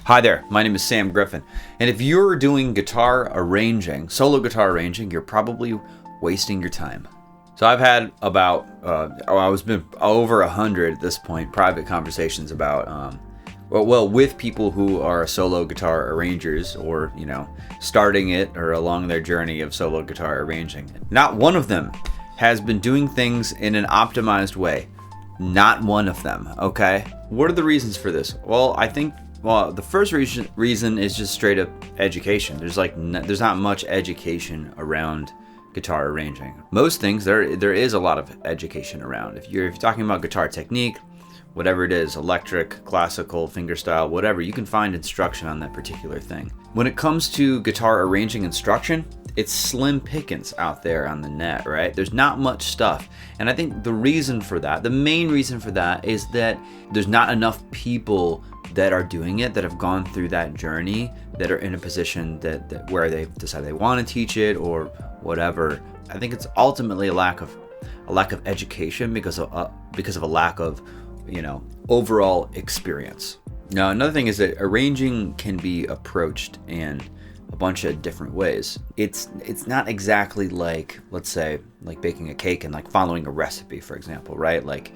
Hi there, my name is Sam Griffin, and if you're doing guitar arranging, solo guitar arranging, you're probably wasting your time. So I've had about, I was been over 100 at this point, private conversations about, with people who are solo guitar arrangers or, starting it or along their journey of solo guitar arranging. Not one of them has been doing things in an optimized way. Not one of them, okay? What are the reasons for this? Well, I think the first reason is just straight up education. There's not much education around guitar arranging. Most things there is a lot of education around. If you're talking about guitar technique, whatever it is, electric, classical, fingerstyle, whatever, you can find instruction on that particular thing. When it comes to guitar arranging instruction, it's slim pickings out there on the net, right? There's not much stuff. And I think the main reason for that is that there's not enough people that are doing it, that have gone through that journey, that are in a position that where they've decided they want to teach it or whatever. I think it's ultimately a lack of education because of a lack of, overall experience. Now, another thing is that arranging can be approached in a bunch of different ways. It's not exactly like, let's say, like baking a cake and like following a recipe, for example, right? Like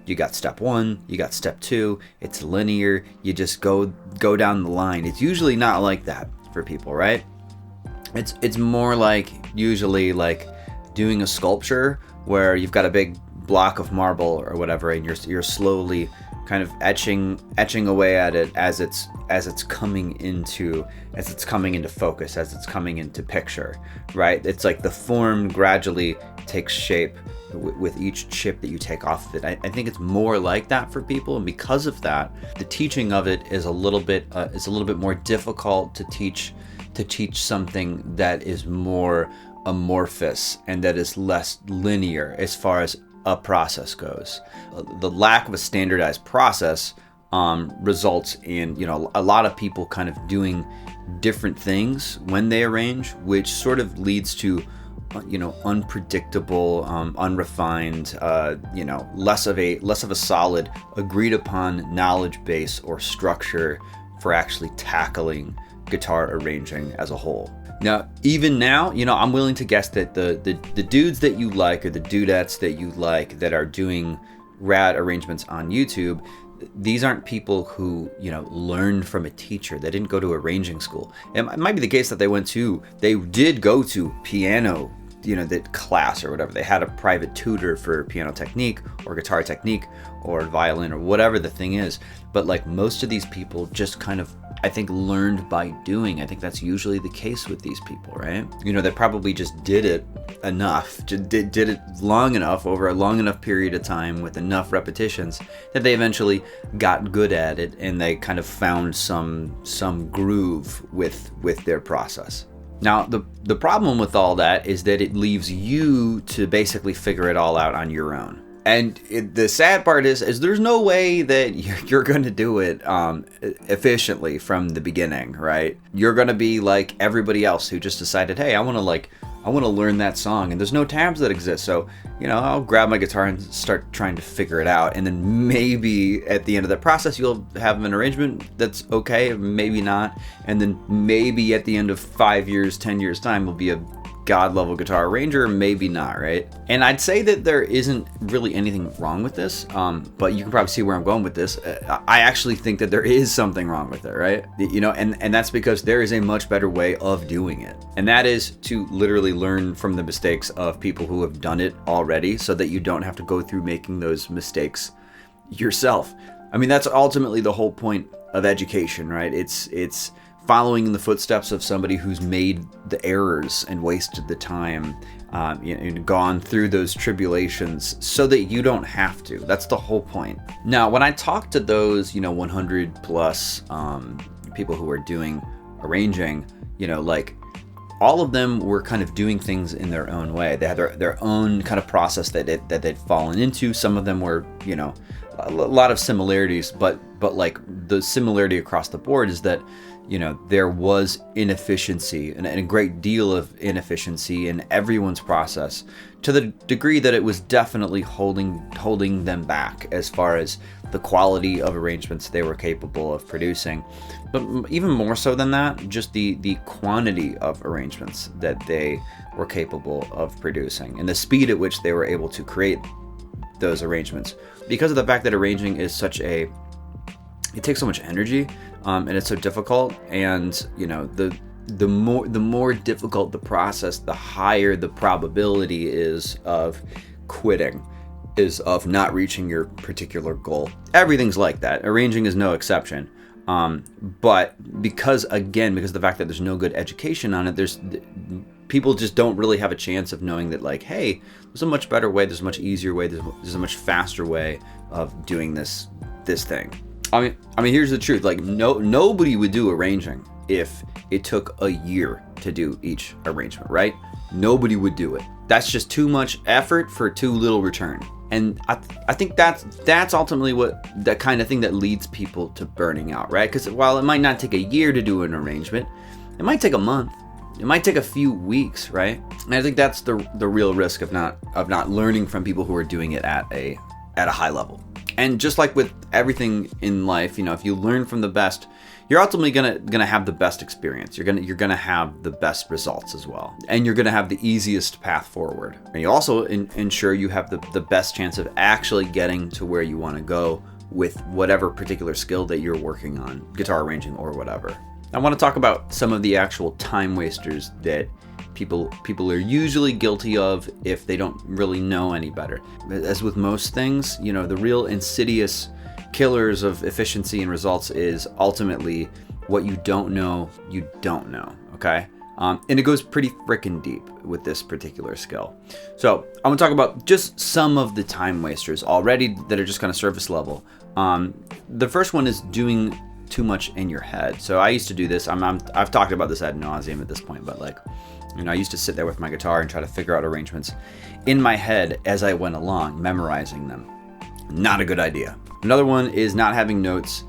you got step 1, you got step 2, it's linear, you just go down the line. It's usually not like that for people, right? It's more like usually like doing a sculpture where you've got a big block of marble or whatever, and you're slowly kind of etching away at it as it's coming into focus, as it's coming into picture, right? It's like the form gradually takes shape with each chip that you take off of it. I think it's more like that for people, and because of that, the teaching of it is a little bit more difficult to teach something that is more amorphous and that is less linear as far as a process goes. The lack of a standardized process results in a lot of people kind of doing different things when they arrange, which sort of leads to unpredictable, unrefined, less of a solid agreed upon knowledge base or structure for actually tackling guitar arranging as a whole. Now, even now, I'm willing to guess that the dudes that you like, or the dudettes that you like that are doing rad arrangements on YouTube, these aren't people who, learned from a teacher. They didn't go to arranging school. It might be the case that they did go to piano, that class or whatever. They had a private tutor for piano technique or guitar technique or violin or whatever the thing is. But like most of these people just kind of, I think, learned by doing. I think that's usually the case with these people, right? They probably just did it enough, did it long enough, over a long enough period of time with enough repetitions that they eventually got good at it, and they kind of found some groove with their process. Now, the problem with all that is that it leaves you to basically figure it all out on your own. And the sad part is there's no way that you're going to do it efficiently from the beginning, right? You're going to be like everybody else who just decided, hey, I want to learn that song, and there's no tabs that exist. So, I'll grab my guitar and start trying to figure it out. And then maybe at the end of that process, you'll have an arrangement that's okay, maybe not. And then maybe at the end of 5 years, 10 years time, will be a god level guitar arranger, maybe not, right? And I'd say that there isn't really anything wrong with this, but you can probably see where I'm going with this. I actually think that there is something wrong with it, right? And that's because there is a much better way of doing it, and that is to literally learn from the mistakes of people who have done it already, so that you don't have to go through making those mistakes yourself. I mean, that's ultimately the whole point of education, right? It's following in the footsteps of somebody who's made the errors and wasted the time, and gone through those tribulations so that you don't have to. That's the whole point. Now, when I talk to those, 100 plus people who are doing arranging, like all of them were kind of doing things in their own way. They had their own kind of process that they'd fallen into. Some of them were, a lot of similarities, but like the similarity across the board is that, there was inefficiency and a great deal of inefficiency in everyone's process, to the degree that it was definitely holding them back as far as the quality of arrangements they were capable of producing. But even more so than that, just the quantity of arrangements that they were capable of producing and the speed at which they were able to create those arrangements, because of the fact that arranging is it takes so much energy, and it's so difficult, and the more difficult the process, the higher the probability is of quitting, is of not reaching your particular goal. Everything's like that. Arranging is no exception. But because of the fact that there's no good education on it, people just don't really have a chance of knowing that, like, hey, there's a much better way, there's a much easier way, there's a much faster way of doing this thing. I mean, here's the truth. Like, nobody would do arranging if it took a year to do each arrangement, right? Nobody would do it. That's just too much effort for too little return. And I think that's ultimately what that kind of thing that leads people to burning out, right? Because while it might not take a year to do an arrangement, it might take a month. It might take a few weeks, right? And I think that's the real risk of not learning from people who are doing it at a high level. And just like with everything in life, if you learn from the best, you're ultimately gonna have the best experience. You're gonna have the best results as well, and you're gonna have the easiest path forward. And you also ensure you have the best chance of actually getting to where you want to go with whatever particular skill that you're working on, guitar arranging or whatever. I want to talk about some of the actual time wasters that people are usually guilty of if they don't really know any better. As with most things, the real insidious killers of efficiency and results is ultimately what you don't know, okay? And it goes pretty freaking deep with this particular skill. So I'm gonna talk about just some of the time wasters already that are just kind of surface level. The first one is doing too much in your head. So I used to do this. I've talked about this ad nauseum at this point, but I used to sit there with my guitar and try to figure out arrangements in my head as I went along, memorizing them. Not a good idea. Another one is not having notes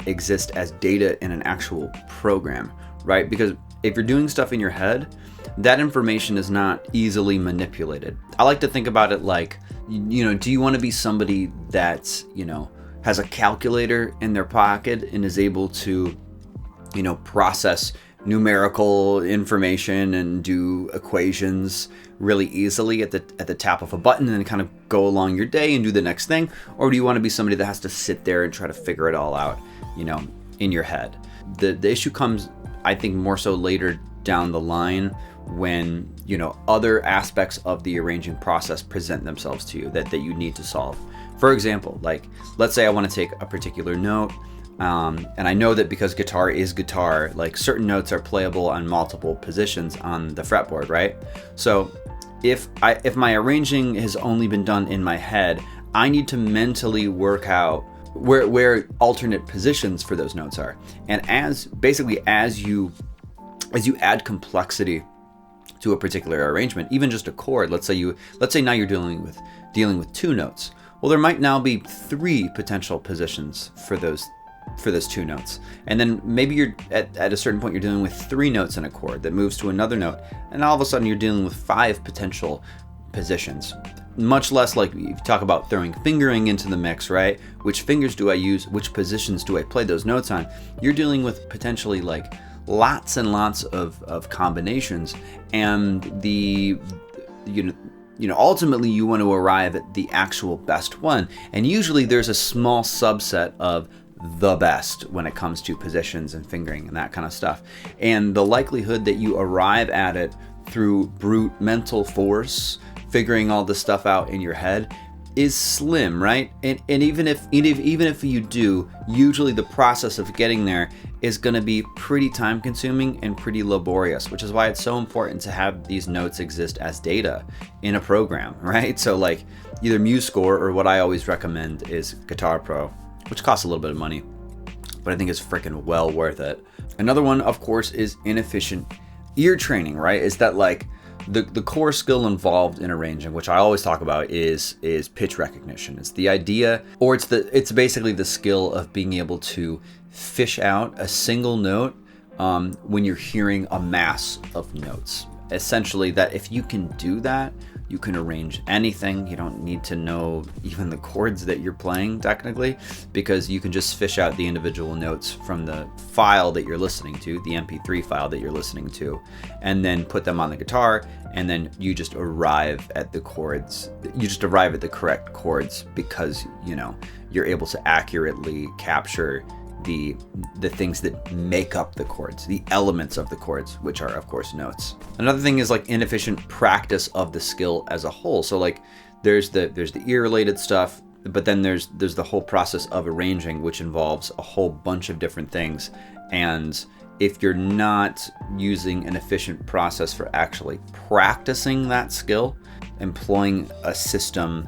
exist as data in an actual program, right? Because if you're doing stuff in your head, that information is not easily manipulated. I like to think about it like, do you want to be somebody that's, has a calculator in their pocket and is able to, process numerical information and do equations really easily at the tap of a button and kind of go along your day and do the next thing? Or do you want to be somebody that has to sit there and try to figure it all out, in your head? The issue comes, I think, more so later down the line when, other aspects of the arranging process present themselves to you that you need to solve. For example, like, let's say I want to take a particular note, and I know that because guitar is guitar, like, certain notes are playable on multiple positions on the fretboard, right? So if my arranging has only been done in my head, I need to mentally work out where alternate positions for those notes are. And as you add complexity to a particular arrangement, even just a chord, let's say now you're dealing with two notes. Well, there might now be three potential positions for those two notes. And then maybe you're at a certain point you're dealing with three notes in a chord that moves to another note, and all of a sudden you're dealing with five potential positions. Much less like you talk about throwing fingering into the mix, right? Which fingers do I use? Which positions do I play those notes on? You're dealing with potentially like lots and lots of combinations, and ultimately you want to arrive at the actual best one. And usually there's a small subset of the best when it comes to positions and fingering and that kind of stuff. And the likelihood that you arrive at it through brute mental force, figuring all this stuff out in your head, is slim, right? And even if you do, usually the process of getting there is going to be pretty time consuming and pretty laborious, which is why it's so important to have these notes exist as data in a program, right? So like either MuseScore, or what I always recommend is Guitar Pro, which costs a little bit of money, but I think it's freaking well worth it. Another one, of course, is inefficient ear training, right? Is that like The core skill involved in arranging, which I always talk about, is pitch recognition. It's the idea, or it's basically the skill of being able to fish out a single note when you're hearing a mass of notes. Essentially, that if you can do that, you can arrange anything. You don't need to know even the chords that you're playing technically, because you can just fish out the individual notes from the file that you're listening to, the MP3 file that you're listening to, and then put them on the guitar, and then you just arrive at the chords. You just arrive at the correct chords because, you know, you're able to accurately capture the things that make up the chords, the elements of the chords, which are of course notes. Another thing is like inefficient practice of the skill as a whole. So like there's the ear related stuff, but then there's the whole process of arranging, which involves a whole bunch of different things. And if you're not using an efficient process for actually practicing that skill, employing a system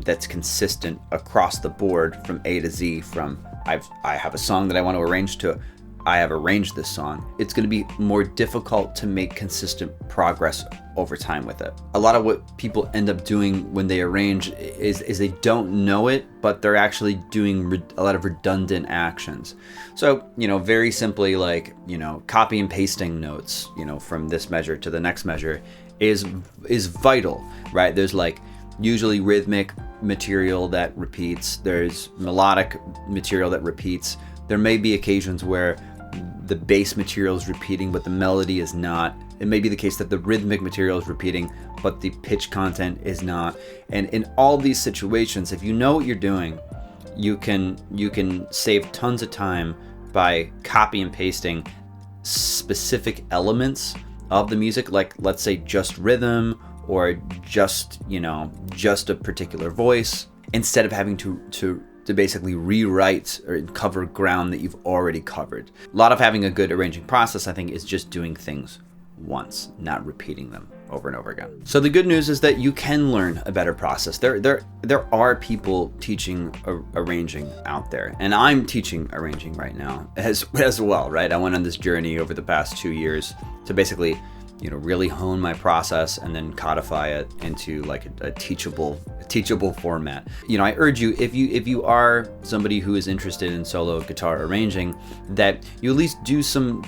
that's consistent across the board from A to Z, from I have a song that I want to arrange to I have arranged this song, it's going to be more difficult to make consistent progress over time with it. A lot of what people end up doing when they arrange is they don't know it, but they're actually doing a lot of redundant actions. So, you know, very simply, like, you know, copy and pasting notes, you know, from this measure to the next measure is vital, right? There's like usually rhythmic material that repeats, there's melodic material that repeats. There may be occasions where the bass material is repeating but the melody is not. It may be the case that the rhythmic material is repeating but the pitch content is not. And in all these situations, if you know what you're doing, you can save tons of time by copy and pasting specific elements of the music, like let's say just rhythm or just, you know, just a particular voice, instead of having to basically rewrite or cover ground that you've already covered. A lot of having a good arranging process, I think, is just doing things once, not repeating them over and over again. So the good news is that you can learn a better process. There are people teaching arranging out there, and I'm teaching arranging right now as well, right? I went on this journey over the past 2 years to basically, you know, really hone my process and then codify it into like a teachable format. You know, I urge you, if you are somebody who is interested in solo guitar arranging, that you at least do some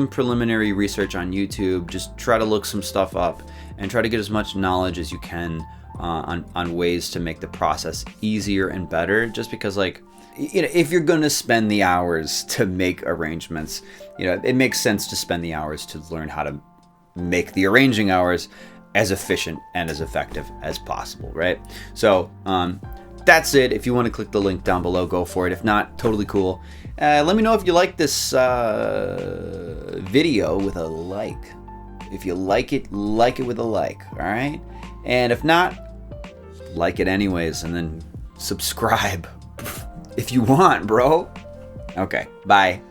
preliminary research on YouTube. Just try to look some stuff up and try to get as much knowledge as you can on ways to make the process easier and better. Just because, like, you know, if you're going to spend the hours to make arrangements, you know, it makes sense to spend the hours to learn how to make the arranging hours as efficient and as effective as possible, right? So that's it. If you want to click the link down below, go for it. If not, totally cool. Let me know if you like this video with a like. If you like it with a like, all right? And if not, like it anyways, and then subscribe if you want, bro. Okay, bye.